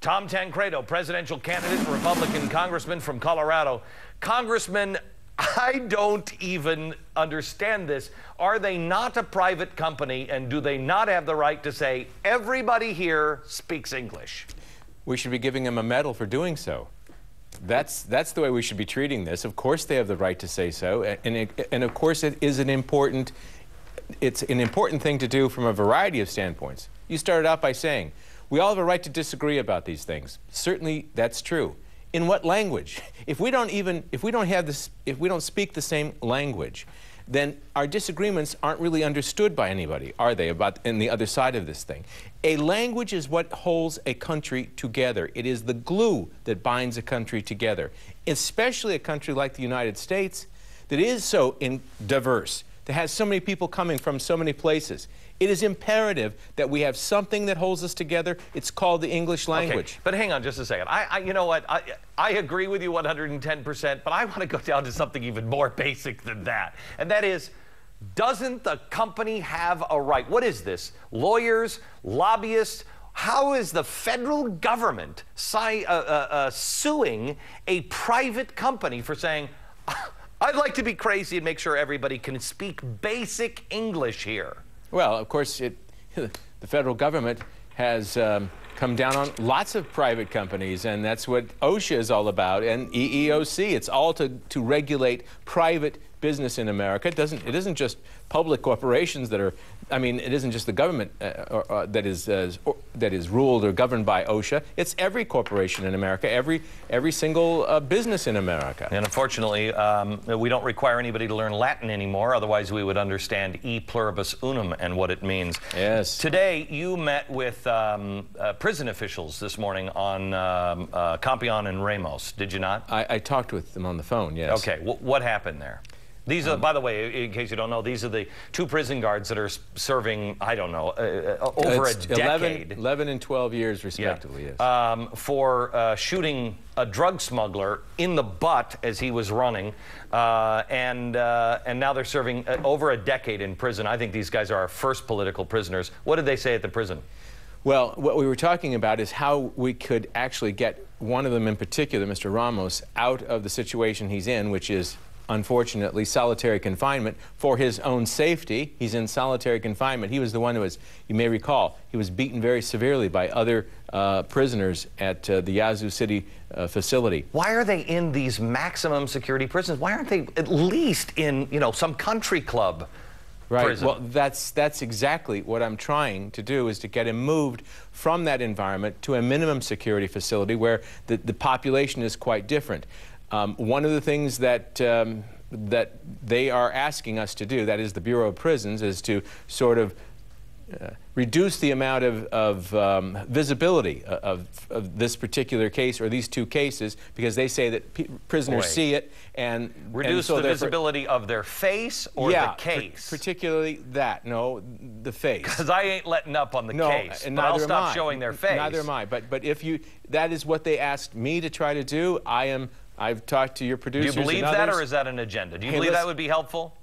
Tom Tancredo, presidential candidate, Republican congressman from Colorado. Congressman, I don't even understand this. Are they not a private company, and do they not have the right to say, everybody here speaks English? We should be giving them a medal for doing so. That's the way we should be treating this. Of course they have the right to say so, and of course it's an important thing to do from a variety of standpoints. You started out by saying, we all have a right to disagree about these things. Certainly that's true. In what language? If we don't speak the same language, then our disagreements aren't really understood by anybody, are they, in the other side of this thing? A language is what holds a country together. It is the glue that binds a country together, especially a country like the United States that is so diverse, that has so many people coming from so many places. It is imperative that we have something that holds us together. It's called the English language. Okay, but hang on just a second. You know what? I agree with you 110%, but I want to go down to something even more basic than that. And that is, doesn't the company have a right? What is this? Lawyers, lobbyists? How is the federal government suing a private company for saying, I'd like to be crazy and make sure everybody can speak basic English here? Well, of course, the federal government has come down on lots of private companies, and that's what OSHA is all about, and EEOC. It's all to regulate private business in America. It isn't just public corporations that are, it isn't just the government that is ruled or governed by OSHA. It's every corporation in America, every single business in America. And unfortunately, we don't require anybody to learn Latin anymore. Otherwise, we would understand e pluribus unum and what it means. Yes. Today, you met with prison officials this morning on Campion and Ramos, did you not? I talked with them on the phone, yes. Okay, what happened there? These are, by the way, in case you don't know, these are the two prison guards that are serving, I don't know, over a decade. 11 and 12 years, respectively, yeah. Yes. For shooting a drug smuggler in the butt as he was running, and now they're serving over a decade in prison. I think these guys are our first political prisoners. What did they say at the prison? Well, what we were talking about is how we could actually get one of them in particular, Mr. Ramos, out of the situation he's in, which is, unfortunately, solitary confinement for his own safety. He's in solitary confinement. He was the one who was, you may recall, he was beaten very severely by other prisoners at the Yazoo City facility. Why are they in these maximum security prisons? Why aren't they at least in, some country club prison? Well, that's exactly what I'm trying to do, is to get him moved from that environment to a minimum security facility where the population is quite different. One of the things that they are asking us to do, that is the Bureau of Prisons, is to sort of reduce the amount of visibility of this particular case, or these two cases, because they say that prisoners see it, and reduce the visibility of their face or the case. Particularly that. No, the face. Because I ain't letting up on the case. And but I'll stop showing their face. Neither am I. But if that is what they asked me to try to do. I've talked to your producers. Do you believe that, or is that an agenda? Do you believe that would be helpful?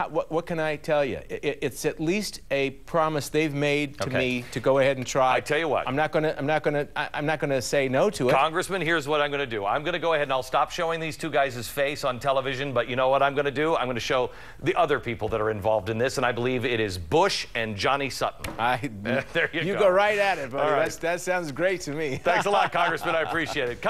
What can I tell you? It's at least a promise they've made to me to go ahead and try. I tell you what. I'm not going to say no to it. Congressman, here's what I'm going to do. I'm going to go ahead and I'll stop showing these two guys' face on television. But you know what I'm going to do? I'm going to show the other people that are involved in this, and I believe it is Bush and Johnny Sutton. There you go. You go right at it, buddy. Right. That sounds great to me. Thanks a lot, Congressman. I appreciate it.